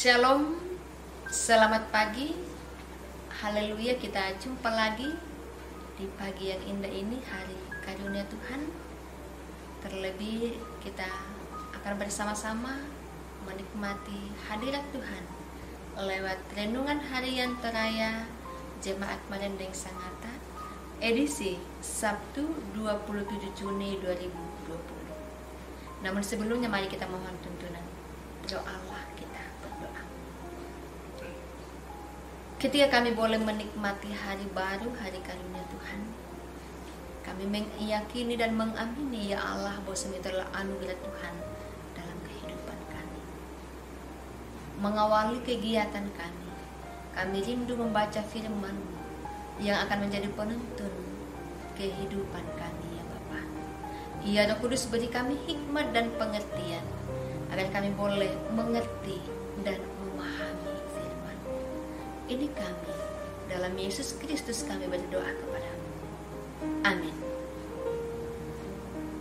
Shalom, selamat pagi. Haleluya, kita jumpa lagi di pagi yang indah ini, hari karunia Tuhan. Terlebih kita akan bersama-sama menikmati hadirat Tuhan lewat renungan harian teraya Jemaat Marendeng Sangatta, edisi Sabtu 27 Juni 2020. Namun sebelumnya mari kita mohon tuntunan doa Allah. Ketika kami boleh menikmati hari baru, hari karunia Tuhan, kami meyakini dan mengamini ya Allah bahwa semua itu adalah anugerah Tuhan dalam kehidupan kami. Mengawali kegiatan kami rindu membaca firman yang akan menjadi penuntun kehidupan kami ya Bapa. Ya Roh Kudus, beri kami hikmat dan pengertian agar kami boleh mengerti dan memahami. Ini kami, dalam Yesus Kristus kami berdoa kepadamu. Amin.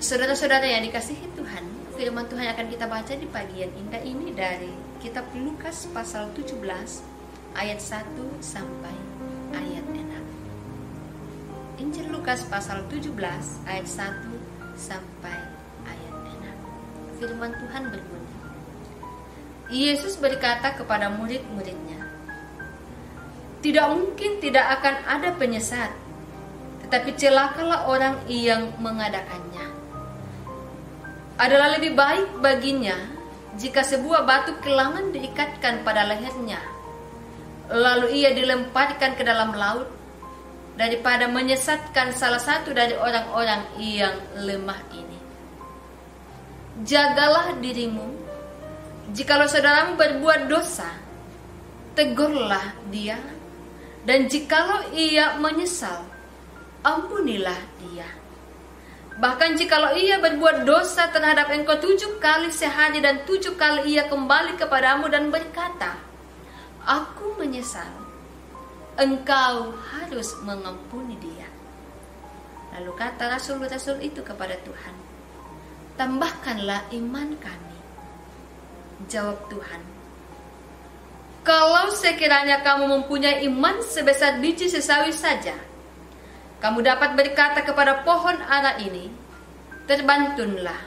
Saudara-saudara yang dikasihi Tuhan, firman Tuhan akan kita baca di pagi yang indah ini dari kitab Lukas pasal 17 ayat 1 sampai ayat 6. Injil Lukas pasal 17 ayat 1 sampai ayat 6. Firman Tuhan berbunyi, Yesus berkata kepada murid-muridnya, tidak mungkin tidak akan ada penyesat, tetapi celakalah orang yang mengadakannya. Adalah lebih baik baginya jika sebuah batu kelangan diikatkan pada lehernya, lalu ia dilemparkan ke dalam laut, daripada menyesatkan salah satu dari orang-orang yang lemah ini. Jagalah dirimu, jikalau saudaramu berbuat dosa, tegurlah dia, dan jikalau ia menyesal, ampunilah dia. Bahkan jikalau ia berbuat dosa terhadap engkau 7 kali sehari dan 7 kali ia kembali kepadamu dan berkata, aku menyesal, engkau harus mengampuni dia. Lalu kata rasul-rasul itu kepada Tuhan, tambahkanlah iman kami. Jawab Tuhan, kalau sekiranya kamu mempunyai iman sebesar biji sesawi saja, kamu dapat berkata kepada pohon ara ini, terbantunlah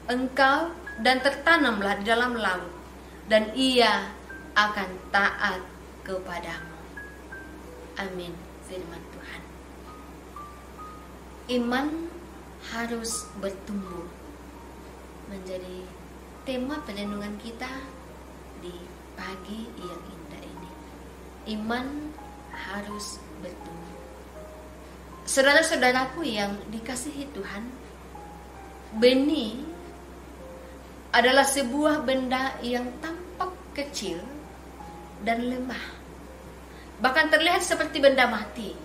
engkau dan tertanamlah di dalam laut, dan ia akan taat kepadamu. Amin. Firman Tuhan. Iman harus bertumbuh menjadi tema perenungan kita di pagi yang indah ini. Iman harus bertumbuh. Saudara-saudaraku yang dikasihi Tuhan, benih adalah sebuah benda yang tampak kecil dan lemah, bahkan terlihat seperti benda mati,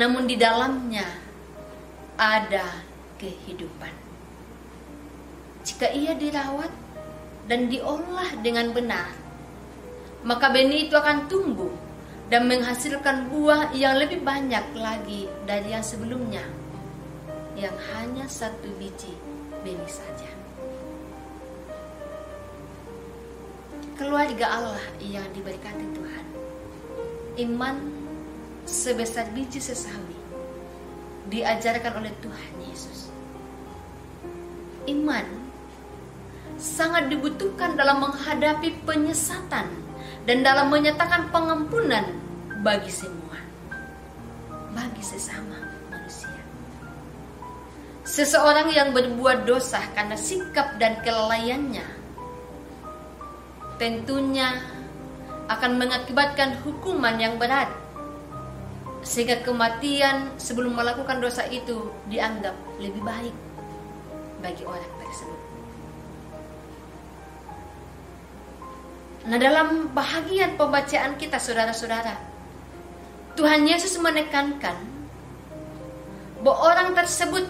namun di dalamnya ada kehidupan. Jika ia dirawat dan diolah dengan benar, maka benih itu akan tumbuh dan menghasilkan buah yang lebih banyak lagi dari yang sebelumnya, yang hanya 1 biji benih saja. Keluarga Allah yang diberkati Tuhan, iman sebesar biji sesawi diajarkan oleh Tuhan Yesus. Iman sangat dibutuhkan dalam menghadapi penyesatan dan dalam menyatakan pengampunan bagi semua, bagi sesama manusia. Seseorang yang berbuat dosa karena sikap dan kelalaiannya tentunya akan mengakibatkan hukuman yang berat, sehingga kematian sebelum melakukan dosa itu dianggap lebih baik bagi orang tersebut. Nah, dalam bahagian pembacaan kita, saudara-saudara, Tuhan Yesus menekankan bahwa orang tersebut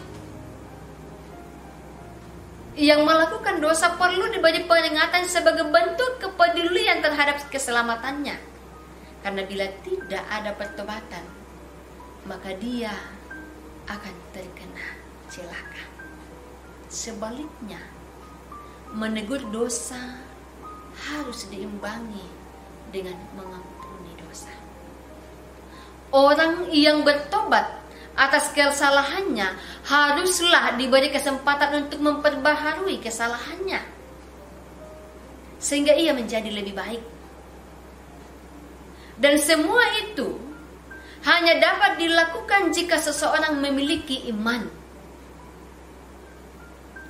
yang melakukan dosa perlu diberi peringatan sebagai bentuk kepedulian terhadap keselamatannya. Karena bila tidak ada pertobatan, maka dia akan terkena celaka. Sebaliknya, menegur dosa harus diimbangi dengan mengampuni dosa. Orang yang bertobat atas kesalahannya haruslah diberi kesempatan untuk memperbaharui kesalahannya, sehingga ia menjadi lebih baik. Dan semua itu hanya dapat dilakukan jika seseorang memiliki iman.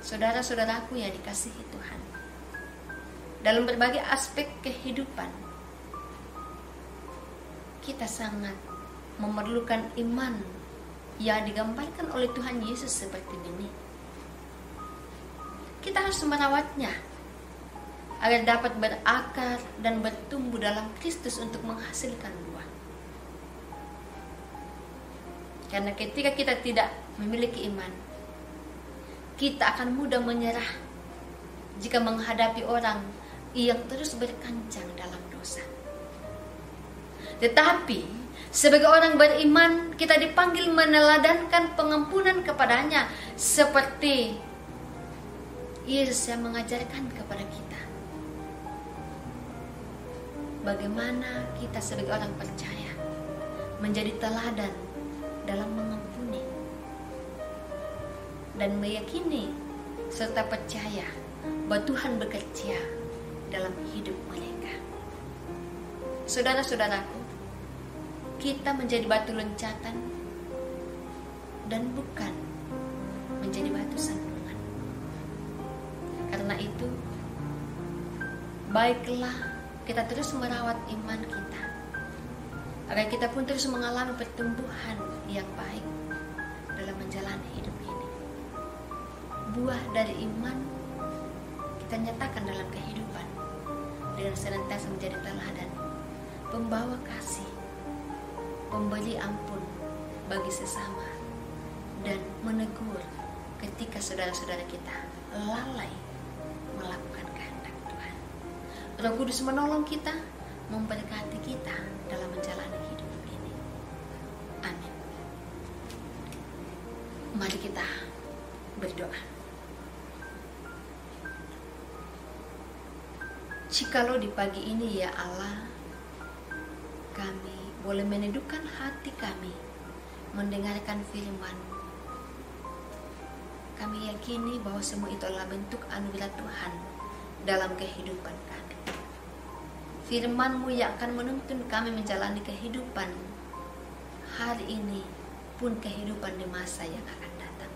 Saudara-saudaraku yang dikasihi Tuhan, dalam berbagai aspek kehidupan kita sangat memerlukan iman yang digambarkan oleh Tuhan Yesus seperti ini. Kita harus merawatnya agar dapat berakar dan bertumbuh dalam Kristus untuk menghasilkan buah. Karena ketika kita tidak memiliki iman, kita akan mudah menyerah jika menghadapi orang yang terus berkancang dalam dosa. Tetapi sebagai orang beriman, kita dipanggil meneladankan pengampunan kepadanya seperti Yesus yang mengajarkan kepada kita bagaimana kita sebagai orang percaya menjadi teladan dalam mengampuni dan meyakini serta percaya bahwa Tuhan bekerja dalam hidup mereka. Saudara-saudaraku, kita menjadi batu loncatan dan bukan menjadi batu sandungan. Karena itu, baiklah kita terus merawat iman kita, agar kita pun terus mengalami pertumbuhan yang baik dalam menjalani hidup ini. Buah dari iman kita nyatakan dalam kehidupan dengan senantiasa menjadi teladan, pembawa kasih, pemberi ampun bagi sesama, dan menegur ketika saudara-saudara kita lalai melakukan kehendak Tuhan. Roh Kudus menolong kita, memberkati kita dalam menjalani hidup ini. Amin. Mari kita berdoa. Jikalau di pagi ini ya Allah, kami boleh menundukkan hati kami mendengarkan firman, kami yakini bahwa semua itu adalah bentuk anugerah Tuhan dalam kehidupan kami. Firman-Mu yang akan menuntun kami menjalani kehidupan hari ini pun kehidupan di masa yang akan datang.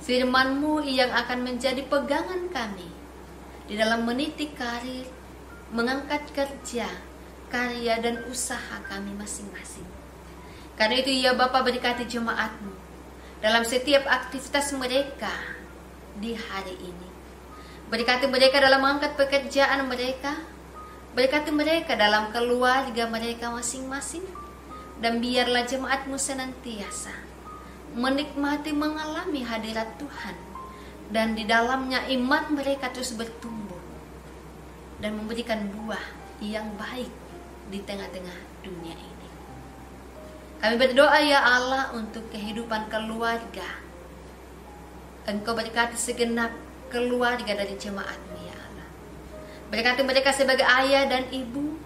Firman-Mu yang akan menjadi pegangan kami di dalam meniti karir, mengangkat kerja, karya dan usaha kami masing-masing. Karena itu ya Bapa, berkati jemaat-Mu dalam setiap aktivitas mereka di hari ini. Berkati mereka dalam mengangkat pekerjaan mereka, berkati mereka dalam keluarga mereka masing-masing, dan biarlah jemaat-Mu senantiasa menikmati mengalami hadirat Tuhan, dan di dalamnya iman mereka terus bertumbuh dan memberikan buah yang baik di tengah-tengah dunia ini. Kami berdoa ya Allah untuk kehidupan keluarga. Engkau berkati segenap keluarga dari jemaat-Mu ya Allah. Berkati mereka sebagai ayah dan ibu.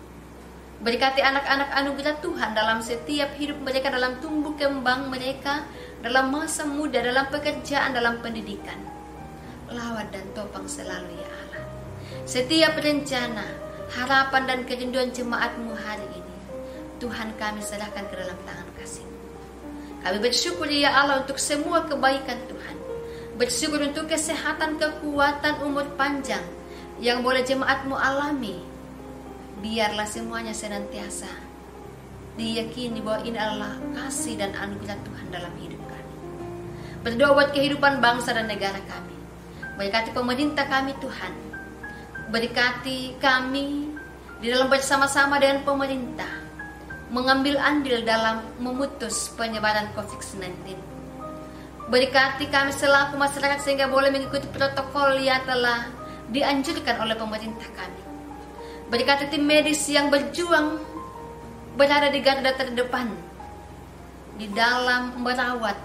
Berkati anak-anak anugerah Tuhan dalam setiap hidup mereka, dalam tumbuh kembang mereka, dalam masa muda, dalam pekerjaan, dalam pendidikan. Lawat dan topang selalu ya Allah. Setiap rencana, harapan dan kerinduan jemaat-Mu hari ini, Tuhan kami serahkan ke dalam tangan kasih-Mu. Kami bersyukur ya Allah untuk semua kebaikan Tuhan. Bersyukur untuk kesehatan, kekuatan, umur panjang yang boleh jemaat-Mu alami. Biarlah semuanya senantiasa diyakini bahwa ini adalah kasih dan anugerah Tuhan dalam hidup kami. Berdoa buat kehidupan bangsa dan negara kami. Berkati pemerintah kami Tuhan. Berkati kami di dalam bersama-sama dengan pemerintah mengambil andil dalam memutus penyebaran COVID-19. Berkati kami selaku masyarakat sehingga boleh mengikuti protokol yang telah dianjurkan oleh pemerintah kami. Berkati tim medis yang berjuang berada di garda terdepan di dalam merawat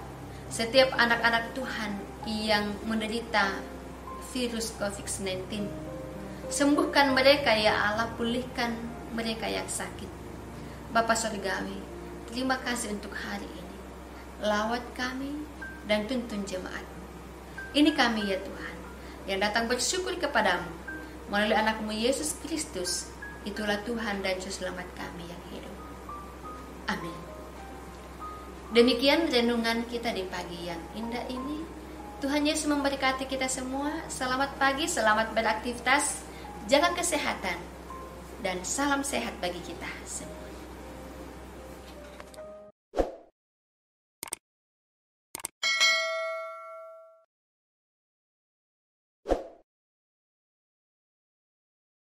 setiap anak-anak Tuhan yang menderita virus COVID-19. Sembuhkan mereka ya Allah, pulihkan mereka yang sakit. Bapa Surgawi, terima kasih untuk hari ini. Lawat kami dan tuntun jemaat-Mu. Ini kami ya Tuhan, yang datang bersyukur kepadamu melalui anak-Mu Yesus Kristus. Itulah Tuhan dan Juru Selamat kami yang hidup. Amin. Demikian renungan kita di pagi yang indah ini. Tuhan Yesus memberkati kita semua. Selamat pagi, selamat beraktivitas, jaga kesehatan, dan salam sehat bagi kita semua.